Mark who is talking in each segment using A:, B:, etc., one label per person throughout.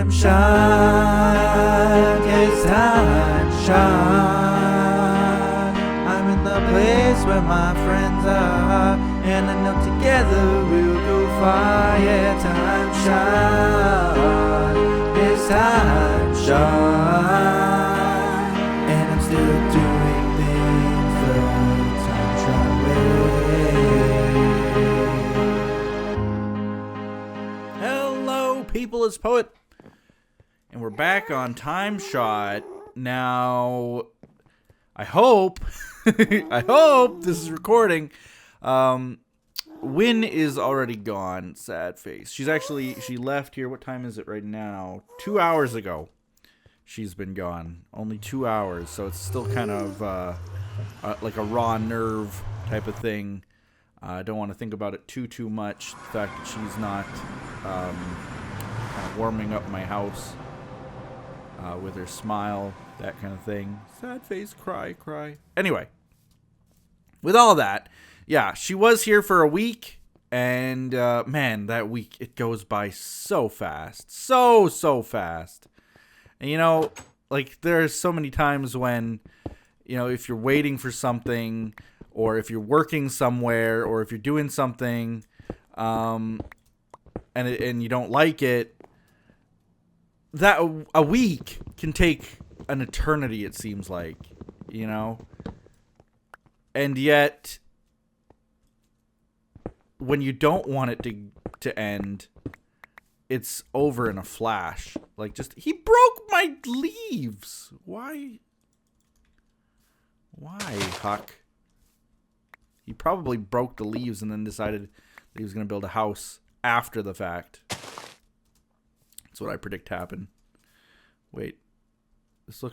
A: Time shot, it's time shot. I'm in the place where my friends are, and I know together we'll go far. Yeah, time shot, it's time shot, and I'm still doing things the time shot way. Hello, people, it's Poet. And we're back on TimeShot. Now, I hope, I hope this is recording. Win is already gone, sad face. She left here, what time is it right now? 2 hours ago. She's been gone. Only 2 hours, so it's still kind of like a raw nerve type of thing. I don't want to think about it too much. The fact that she's not kind of warming up my house. With her smile, that kind of thing. Sad face, cry. Anyway, with all that, yeah, she was here for a week, and man, that week, it goes by so fast. So fast. And you know, like, there's so many times when, you know, if you're waiting for something, or if you're working somewhere, or if you're doing something, and you don't like it, that a week can take an eternity, it seems like, you know? And yet, when you don't want it to end, it's over in a flash. Like, just, he broke my leaves. Why, Huck? He probably broke the leaves and then decided that he was going to build a house after the fact. That's what I predict happened. Wait. This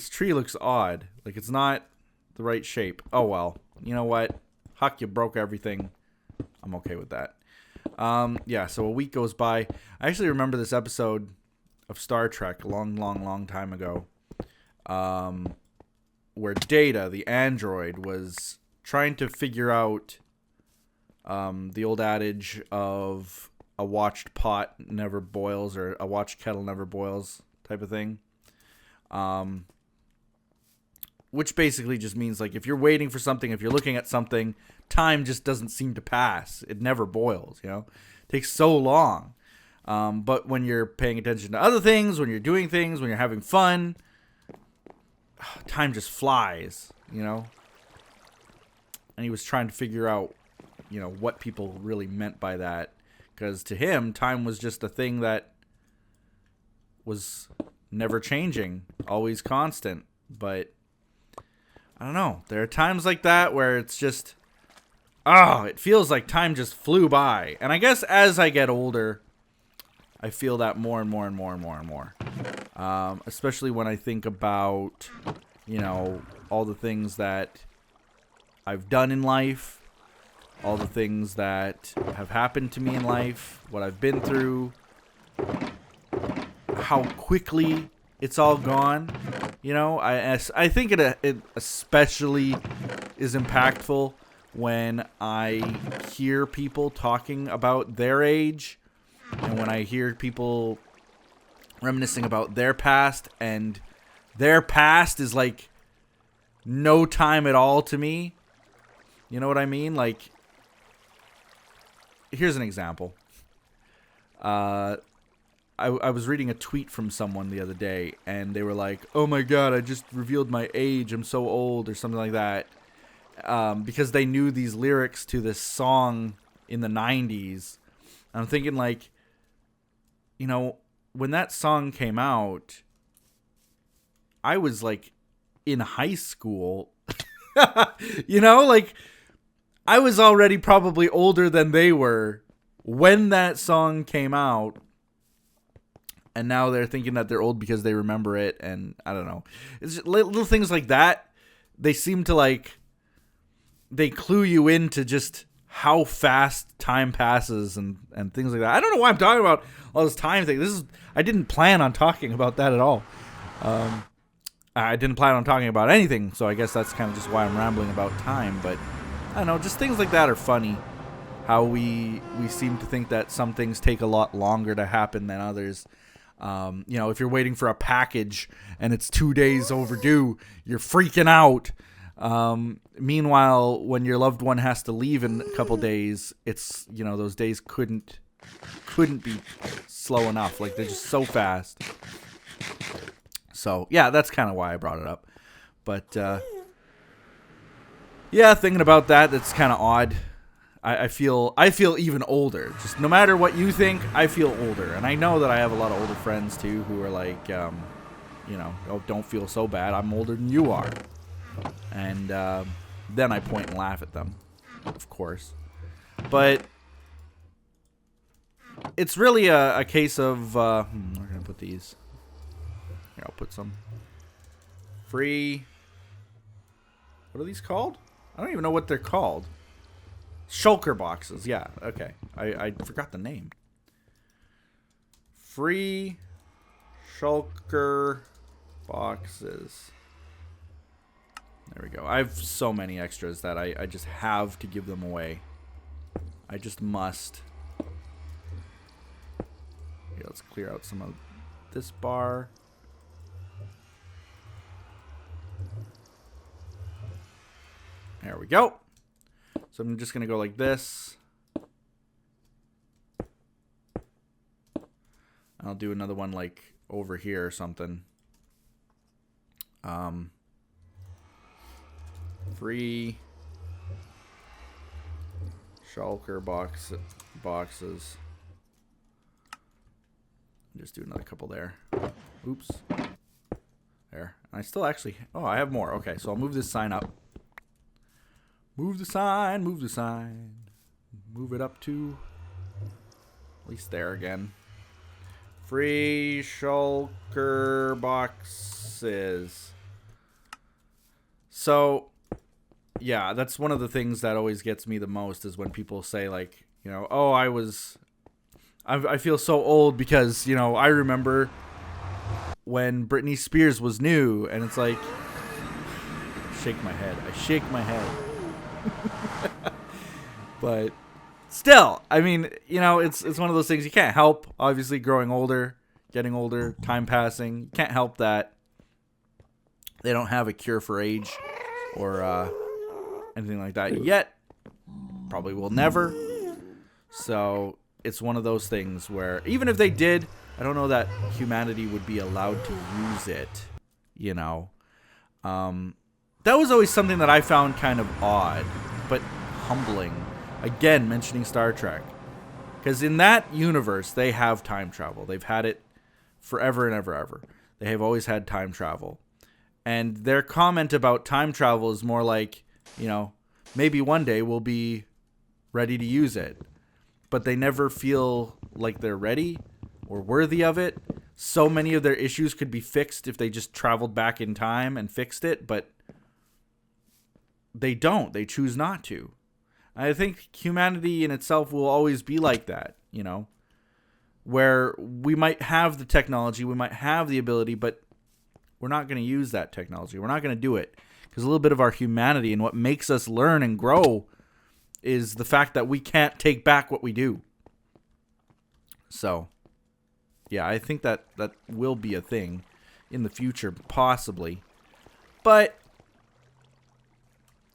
A: tree looks odd. Like, it's not the right shape. Oh, well. You know what? Huck, you broke everything. I'm okay with that. Yeah, so a week goes by. I actually remember this episode of Star Trek a long time ago. Where Data, the android, was trying to figure out the old adage of a watched pot never boils, or a watched kettle never boils type of thing. Which basically just means, like, if you're waiting for something, if you're looking at something, time just doesn't seem to pass. It never boils, you know? It takes so long. But when you're paying attention to other things, when you're doing things, when you're having fun, time just flies, you know? And he was trying to figure out, you know, what people really meant by that. Because to him, time was just a thing that was never changing, always constant. But I don't know. There are times like that where it's just, it feels like time just flew by. And I guess as I get older, I feel that more and more. Especially when I think about, you know, all the things that I've done in life, all the things that have happened to me in life, what I've been through, how quickly it's all gone. You know, I think it especially is impactful when I hear people talking about their age, and when I hear people reminiscing about their past, and their past is like no time at all to me. You know what I mean? Like, here's an example. I was reading a tweet from someone the other day, and they were like, "Oh my god, I just revealed my age. I'm so old," or something like that. Because they knew these lyrics to this song in the 90s. I'm thinking, like, you know, when that song came out, I was, like, in high school. You know, like, I was already probably older than they were when that song came out. And now they're thinking that they're old because they remember it. And I don't know. It's just little things like that. They seem to, like, they clue you into just how fast time passes and things like that. I don't know why I'm talking about all this time thing. I didn't plan on talking about that at all. I didn't plan on talking about anything, so I guess that's kind of just why I'm rambling about time. But I don't know, just things like that are funny. how we seem to think that some things take a lot longer to happen than others. You know, if you're waiting for a package and it's 2 days overdue, you're freaking out. Meanwhile, when your loved one has to leave in a couple days, it's, you know, those days couldn't be slow enough. Like, they're just so fast. So, yeah, that's kind of why I brought it up. But, yeah, thinking about that, that's kind of odd. I feel even older. Just no matter what you think, I feel older. And I know that I have a lot of older friends, too, who are like, you know, oh, don't feel so bad. I'm older than you are. And then I point and laugh at them, of course. But it's really a case of, we're going to put these. Here, I'll put some free. What are these called? I don't even know what they're called. Shulker boxes. Yeah, okay. I forgot the name. Free shulker boxes. There we go. I have so many extras that I just have to give them away. I just must. Okay, let's clear out some of this bar. There we go. So I'm just going to go like this. I'll do another one like over here or something. Free shulker boxes. Just do another couple there. Oops. There. I still actually... Oh, I have more. Okay, so I'll move this sign up. Move the sign, move the sign. Move it up to at least there again. Free shulker boxes. So, yeah, that's one of the things that always gets me the most is when people say, like, you know, oh, I feel so old because, you know, I remember when Britney Spears was new, and it's like, shake my head. I shake my head. But still, I mean, you know, it's one of those things you can't help. Obviously, growing older, getting older, time passing, you can't help that. They don't have a cure for age or anything like that yet. Probably will never. So it's one of those things where even if they did, I don't know that humanity would be allowed to use it. You know, that was always something that I found kind of odd, but humbling. Again, mentioning Star Trek. Because in that universe, they have time travel. They've had it forever and ever. They have always had time travel. And their comment about time travel is more like, you know, maybe one day we'll be ready to use it. But they never feel like they're ready or worthy of it. So many of their issues could be fixed if they just traveled back in time and fixed it, but they don't. They choose not to. I think humanity in itself will always be like that, you know, where we might have the technology, we might have the ability, but we're not going to use that technology. We're not going to do it because a little bit of our humanity and what makes us learn and grow is the fact that we can't take back what we do. So, yeah, I think that will be a thing in the future, possibly. But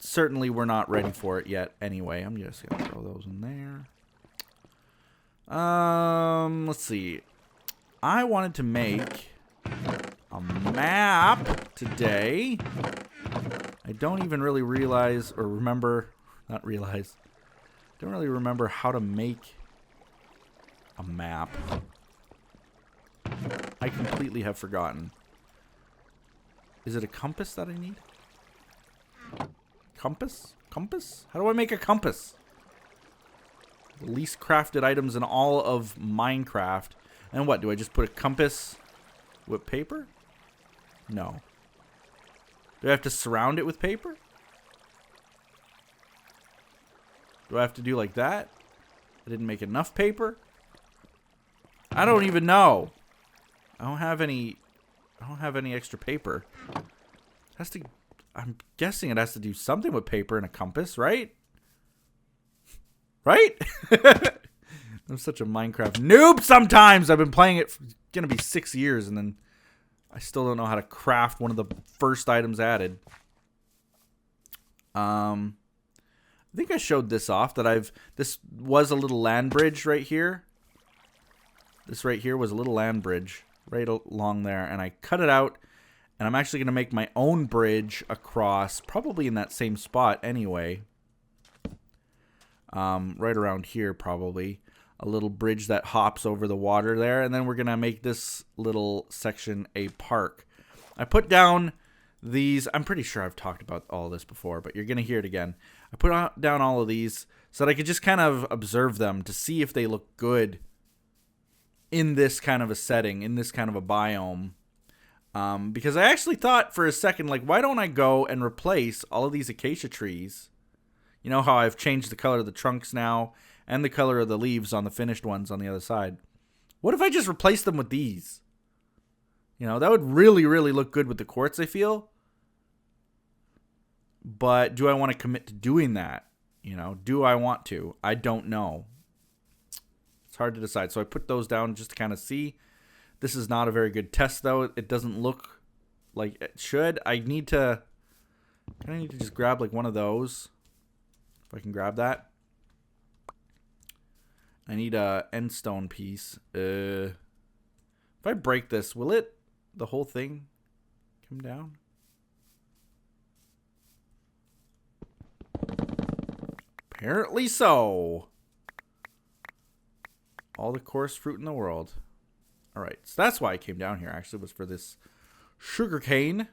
A: certainly we're not ready for it yet anyway. I'm just going to throw those in there. Let's see. I wanted to make a map today. I don't even really realize or remember, not realize, don't really remember how to make a map. I completely have forgotten. Is it a compass that I need? Compass? Compass? How do I make a compass? The least crafted items in all of Minecraft. And what, do I just put a compass with paper? No. Do I have to surround it with paper? Do I have to do like that? I didn't make enough paper? I don't even know. I don't have any extra paper. It has to, I'm guessing it has to do something with paper and a compass, right? Right? I'm such a Minecraft noob sometimes. I've been playing it for gonna be 6 years, and then I still don't know how to craft one of the first items added. I think I showed this off, that this was a little land bridge right here. This right here was a little land bridge right along there, and I cut it out, and I'm actually going to make my own bridge across, probably in that same spot anyway. Right around here, probably. A little bridge that hops over the water there, and then we're going to make this little section a park. I put down these, I'm pretty sure I've talked about all this before, but you're going to hear it again. I put down all of these so that I could just kind of observe them to see if they look good in this kind of a setting, in this kind of a biome. Because I actually thought for a second, like, why don't I go and replace all of these acacia trees? You know how I've changed the color of the trunks now and the color of the leaves on the finished ones on the other side. What if I just replace them with these? You know, that would really, really look good with the quartz, I feel. But do I want to commit to doing that? You know, do I want to? I don't know. It's hard to decide. So I put those down just to kind of see. This is not a very good test, though. It doesn't look like it should. I need to just grab like one of those. If I can grab that. I need a end stone piece. If I break this, will the whole thing come down? Apparently so. All the coarse fruit in the world. Alright, so that's why I came down here, actually, was for this sugar cane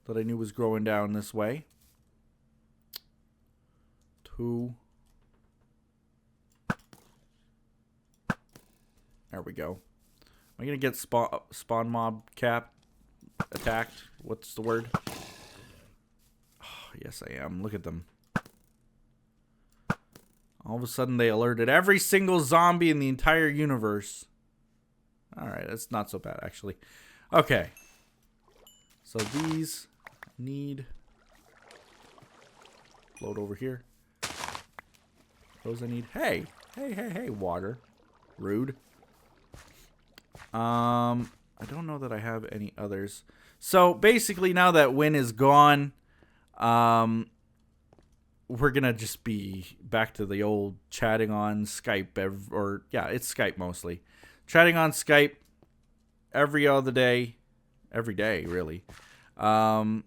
A: that I knew was growing down this way. 2. There we go. Am I going to get spawn mob cap attacked? What's the word? Oh, yes, I am. Look at them. All of a sudden, they alerted every single zombie in the entire universe. Alright, that's not so bad, actually. Okay. So these need... Load over here. Those I need... Hey! Hey, water. Rude. I don't know that I have any others. So, basically, now that Win is gone, we're gonna just be back to the old chatting on Skype, it's Skype mostly. Chatting on Skype every day, really. And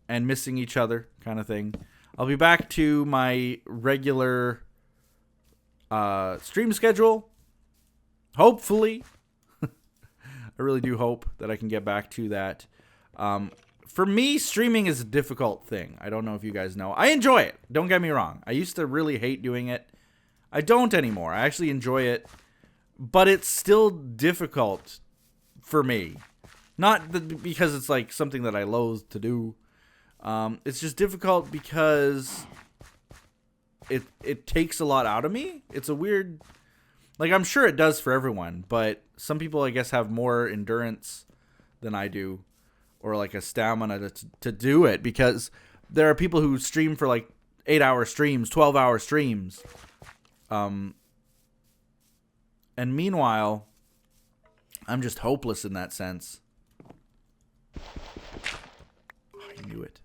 A: missing each other, kind of thing. I'll be back to my regular stream schedule. Hopefully. I really do hope that I can get back to that. For me, streaming is a difficult thing. I don't know if you guys know. I enjoy it. Don't get me wrong. I used to really hate doing it. I don't anymore. I actually enjoy it. But it's still difficult for me. Not because it's like something that I loathe to do. It's just difficult because it takes a lot out of me. It's a weird... Like, I'm sure it does for everyone. But some people, I guess, have more endurance than I do. Or like a stamina to do it, because there are people who stream for like 8-hour streams, 12-hour streams. And meanwhile, I'm just hopeless in that sense. Oh, I knew it.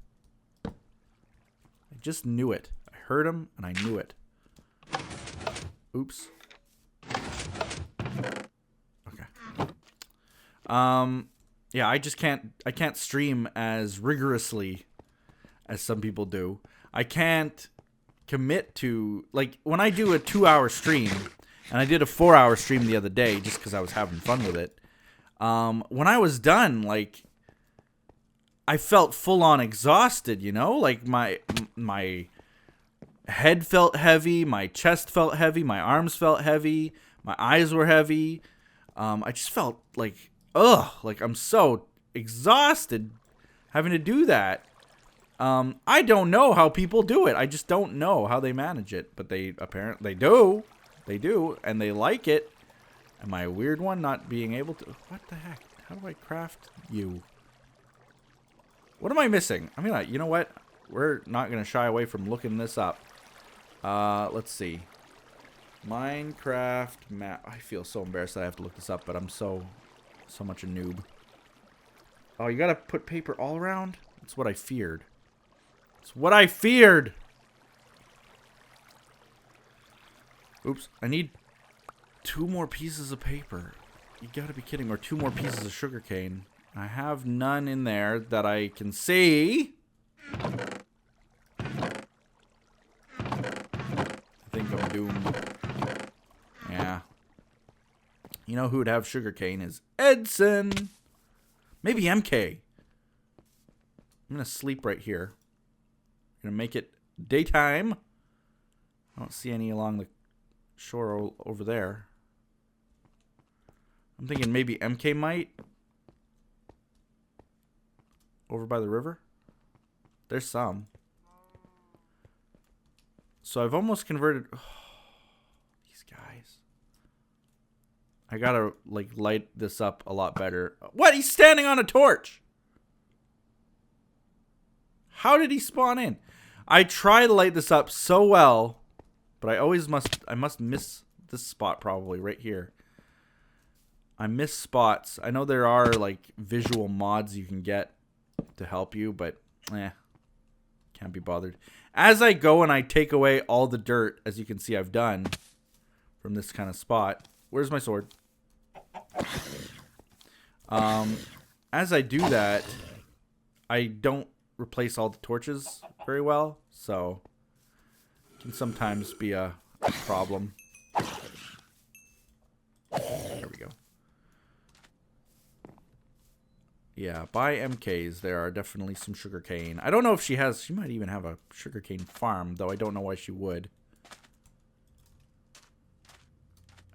A: I just knew it. I heard him and I knew it. Oops. Okay. Yeah, I can't stream as rigorously as some people do. I can't commit to, like, when I do a 2-hour stream, and I did a 4-hour stream the other day just because I was having fun with it. When I was done, like, I felt full on exhausted, you know? Like, my head felt heavy, my chest felt heavy, my arms felt heavy, my eyes were heavy. I just felt like... like I'm so exhausted having to do that. I don't know how people do it. I just don't know how they manage it, but they apparently do. They do, and they like it. Am I a weird one not being able to? What the heck? How do I craft you? What am I missing? I mean, you know what? We're not gonna shy away from looking this up. Let's see. Minecraft map. I feel so embarrassed that I have to look this up, but I'm so much a noob. Oh, you gotta put paper all around? That's what I feared. It's what I feared! Oops, I need 2 more pieces of paper. You gotta be kidding. Or 2 more pieces of sugarcane. I have none in there that I can see. I think I'm doomed. Yeah. You know who would have sugarcane is Edson. Maybe MK. I'm gonna sleep right here. I'm gonna make it daytime. I don't see any along the shore over there. I'm thinking maybe MK might. Over by the river. There's some. So I've almost converted. Oh, these guys. I gotta like light this up a lot better. What? He's standing on a torch. How did he spawn in? I try to light this up so well, but I must miss this spot probably right here. I miss spots. I know there are like visual mods you can get to help you, but can't be bothered. As I go and I take away all the dirt, as you can see I've done from this kind of spot. Where's my sword? As I do that, I don't replace all the torches very well, so it can sometimes be a problem. There we go. Yeah, by MKs, there are definitely some sugarcane. I don't know if she might even have a sugarcane farm, though I don't know why she would.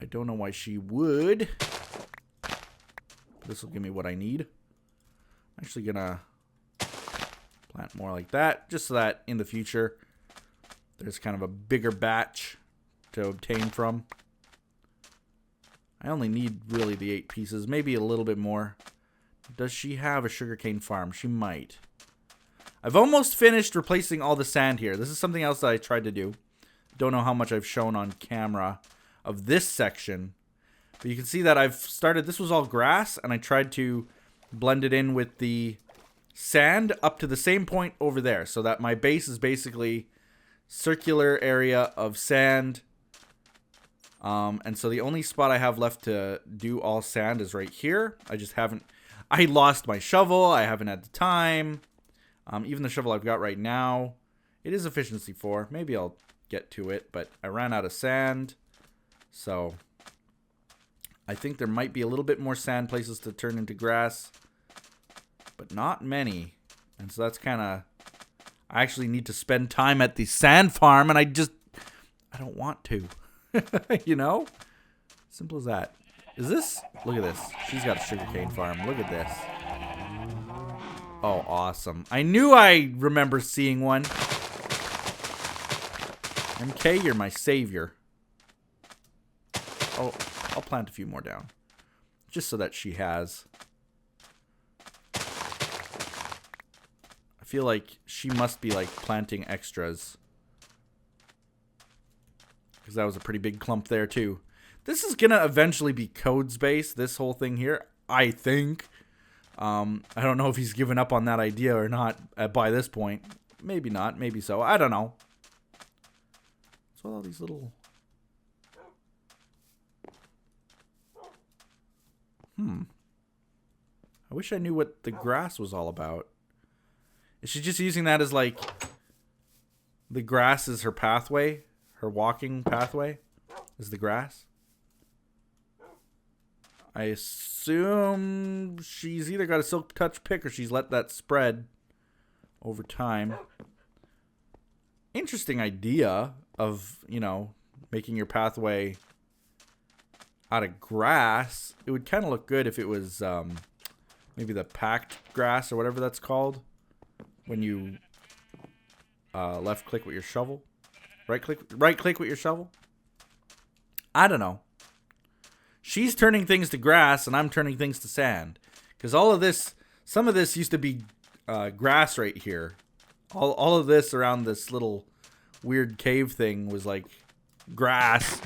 A: I don't know why she would. This will give me what I need. I'm actually gonna plant more like that, just so that in the future, there's kind of a bigger batch to obtain from. I only need really the 8 pieces, maybe a little bit more. Does she have a sugarcane farm? She might. I've almost finished replacing all the sand here. This is something else that I tried to do. Don't know how much I've shown on camera of this section. But you can see that I've started... This was all grass, and I tried to blend it in with the sand up to the same point over there. So that my base is basically circular area of sand. And so the only spot I have left to do all sand is right here. I just haven't... I lost my shovel. I haven't had the time. Even the shovel I've got right now, it is efficiency 4. Maybe I'll get to it, but I ran out of sand. So I think there might be a little bit more sand places to turn into grass, but not many. And so that's kind of... I actually need to spend time at the sand farm, and I don't want to. You know? Simple as that. Is this? Look at this. She's got a sugarcane farm. Look at this. Oh, awesome. I knew I remember seeing one. MK, you're my savior. Oh, I'll plant a few more down. Just so that she has. I feel like she must be like planting extras. Because that was a pretty big clump there too. This is going to eventually be codes based, this whole thing here, I think. I don't know if he's given up on that idea or not by this point. Maybe not, maybe so. I don't know. So all these little... I wish I knew what the grass was all about. Is she just using that as like... The grass is her pathway? Her walking pathway? Is the grass? I assume she's either got a silk touch pick or she's let that spread over time. Interesting idea of, you know, making your pathway out of grass. It would kind of look good if it was maybe the packed grass or whatever that's called. When you left click with your shovel. Right click with your shovel. I don't know. She's turning things to grass, and I'm turning things to sand. Because all of this, some of this used to be grass right here. All of this around this little weird cave thing was like grass,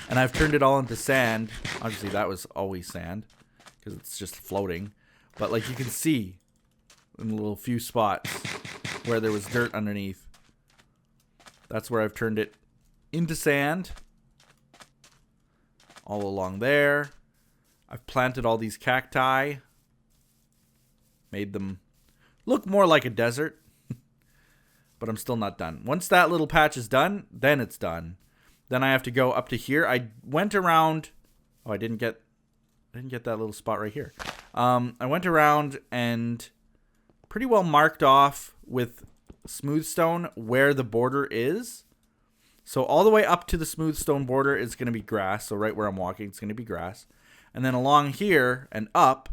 A: and I've turned it all into sand. Obviously, that was always sand because it's just floating. But like you can see in a little few spots where there was dirt underneath. That's where I've turned it into sand. All along there. I've planted all these cacti. Made them look more like a desert. But I'm still not done. Once that little patch is done, then it's done. Then I have to go up to here. I went around. Oh, I didn't get that little spot right here. I went around and pretty well marked off with smooth stone where the border is. So all the way up to the smooth stone border is going to be grass. So right where I'm walking, it's going to be grass. And then along here and up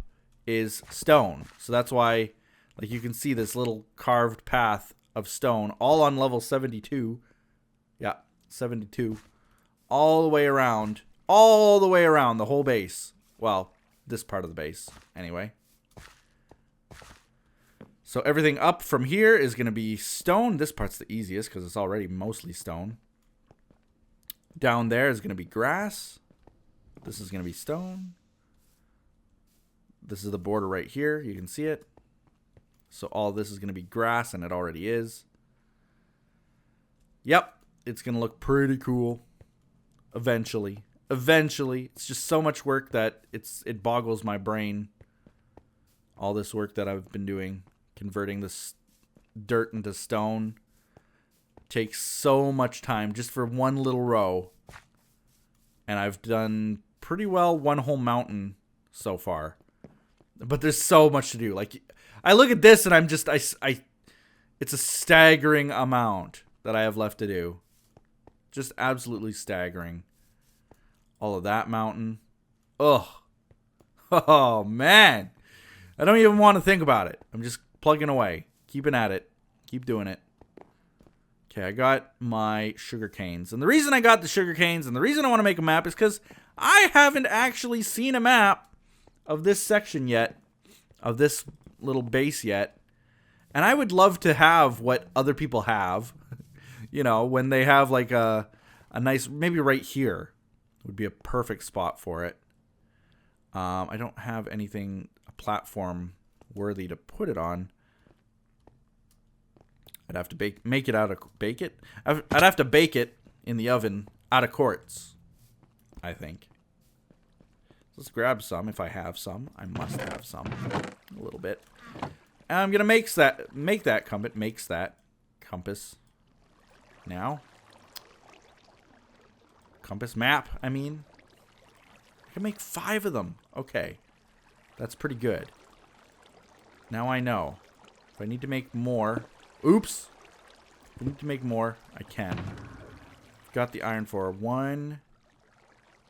A: is stone. So that's why, like, you can see this little carved path of stone all on level 72. Yeah, 72. All the way around. All the way around the whole base. Well, this part of the base, anyway. So everything up from here is going to be stone. This part's the easiest because it's already mostly stone. Down there is going to be grass. This is going to be stone. This is the border right here. You can see it. So all this is going to be grass, and it already is. Yep, it's going to look pretty cool. Eventually. Eventually. It's just so much work that it boggles my brain. All this work that I've been doing. Converting this dirt into stone. Takes so much time just for one little row. And I've done pretty well one whole mountain so far. But there's so much to do. Like, I look at this and I'm just, it's a staggering amount that I have left to do. Just absolutely staggering. All of that mountain. Ugh. Oh, man. I don't even want to think about it. I'm just plugging away. Keeping at it. Keep doing it. Okay, I got my sugar canes. And the reason I got the sugar canes and the reason I want to make a map is because I haven't actually seen a map of this section yet. Of this little base yet. And I would love to have what other people have. You know, when they have like a nice, maybe right here would be a perfect spot for it. I don't have anything, a platform worthy to put it on. I'd have to make it out of, bake it? I'd have to bake it in the oven out of quartz, I think. Let's grab some if I have some. I must have some. A little bit. And I'm going to make that compass. Now. Compass map, I mean. I can make 5 of them. Okay. That's pretty good. Now I know. If I need to make more. Oops. If I need to make more, I can. Got the iron for 1,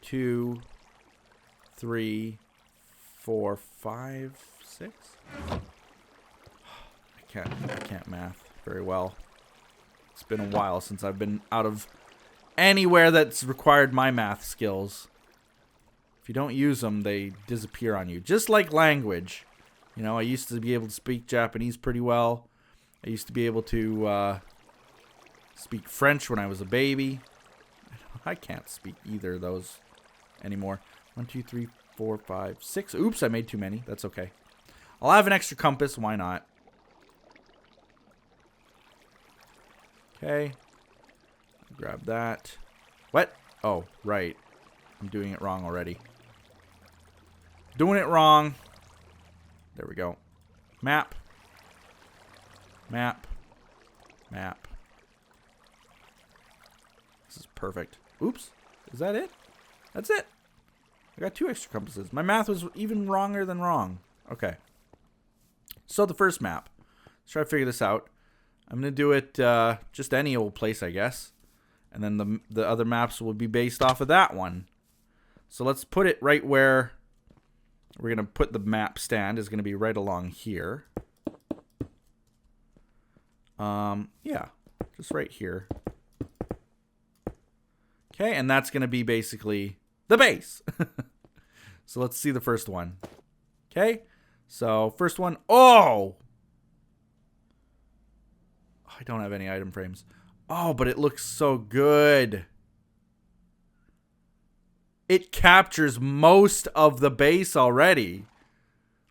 A: 2, 3, 4, 5, 6. I can't math very well. It's been a while since I've been out of anywhere that's required my math skills. If you don't use them, they disappear on you. Just like language. You know, I used to be able to speak Japanese pretty well. I used to be able to speak French when I was a baby. I can't speak either of those anymore. 1, 2, 3, 4, 5, 6. Oops, I made too many. That's okay. I'll have an extra compass. Why not? Okay. Grab that. What? Oh, right. I'm doing it wrong already. Doing it wrong. There we go. Map. Map. Map. This is perfect. Oops. Is that it? That's it. I got 2 extra compasses. My math was even wronger than wrong. Okay. So the first map. Let's try to figure this out. I'm going to do it just any old place, I guess. And then the other maps will be based off of that one. So let's put it right where we're going to put the map stand is going to be right along here. Yeah, just right here. Okay, and that's going to be basically the base. So let's see the first one. Okay, so first one. Oh! I don't have any item frames. Oh, but it looks so good. It captures most of the base already.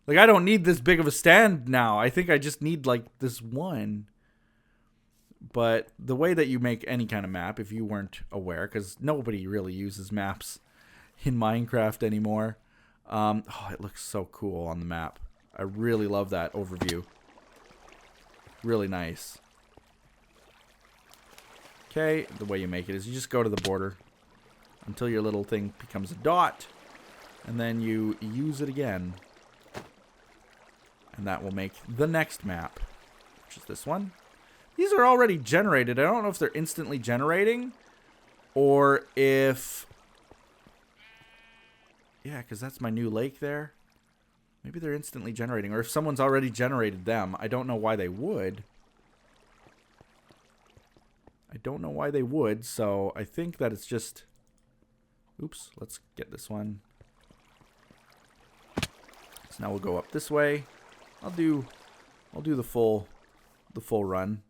A: Like, I don't need this big of a stand now. I think I just need, like, this one. But the way that you make any kind of map, if you weren't aware, because nobody really uses maps in Minecraft anymore. Oh, it looks so cool on the map. I really love that overview. Really nice. Okay, the way you make it is you just go to the border until your little thing becomes a dot, and then you use it again. And that will make the next map, which is this one. These are already generated. I don't know if they're instantly generating or if... Yeah, because that's my new lake there. Maybe they're instantly generating, or if someone's already generated them. I don't know why they would. I don't know why they would, so I think that it's just... Oops, let's get this one. So now we'll go up this way. I'll do the full run.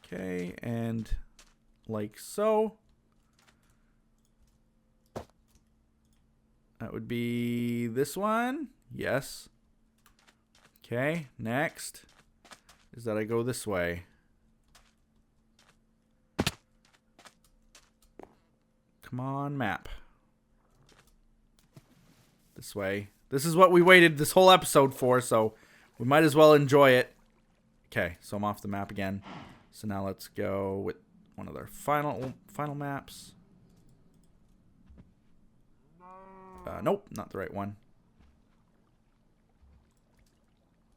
A: Okay, and like so. That would be this one. Yes. Okay, next is that I go this way. Come on, map. This way. This is what we waited this whole episode for, so we might as well enjoy it. Okay, so I'm off the map again. So now let's go with one of their final maps. Nope, not the right one.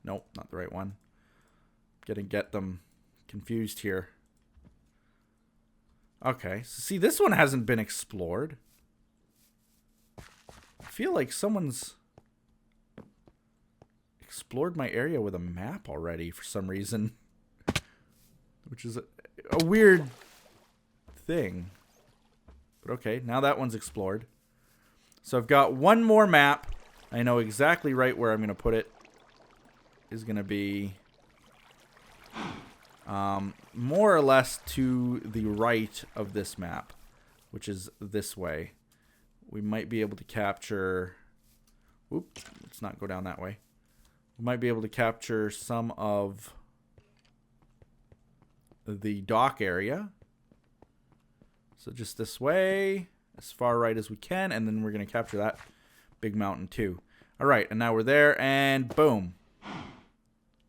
A: Nope, not the right one. Get them confused here. Okay, so see, this one hasn't been explored. I feel like someone's explored my area with a map already for some reason. Which is a weird thing. But okay, now that one's explored. So I've got one more map. I know exactly right where I'm going to put it. Is going to be more or less to the right of this map, which is this way. We might be able to capture... Oops, let's not go down that way. We might be able to capture some of the dock area. So just this way, as far right as we can, and then we're going to capture that big mountain too. All right, and now we're there, and boom.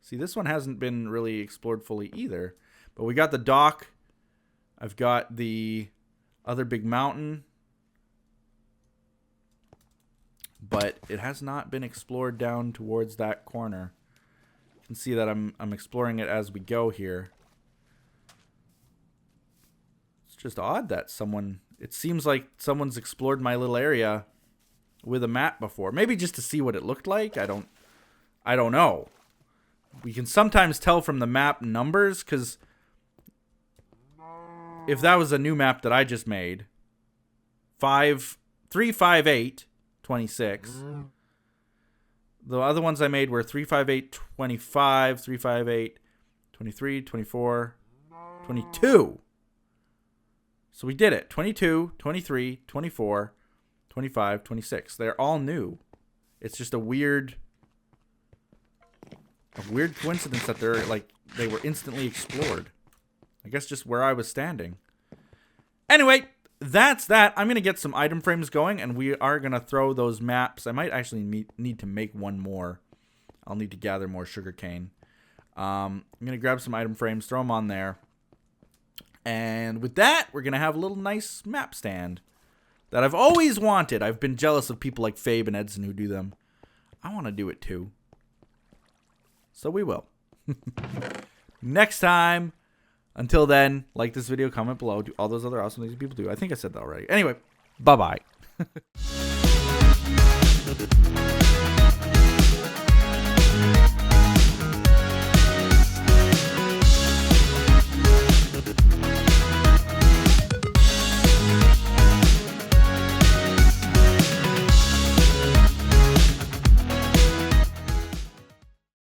A: See, this one hasn't been really explored fully either, but we got the dock. I've got the other big mountain, but it has not been explored down towards that corner. You can see that I'm exploring it as we go here. It's just odd that it seems like someone's explored my little area with a map before. Maybe just to see what it looked like. I don't know. We can sometimes tell from the map numbers, because if that was a new map that I just made, 358 26. The other ones I made were 358 25, 358 23, 24, 22. So we did it. 22, 23, 24, 25, 26. They're all new. It's just a weird coincidence that they were instantly explored. I guess just where I was standing. Anyway, that's that. I'm going to get some item frames going, and we are going to throw those maps. I might actually need to make one more. I'll need to gather more sugarcane. I'm going to grab some item frames, throw them on there. And with that, we're going to have a little nice map stand that I've always wanted. I've been jealous of people like Fabe and Edson who do them. I want to do it too. So we will. Next time. Until then, like this video, comment below, do all those other awesome things people do. I think I said that already. Anyway, bye-bye.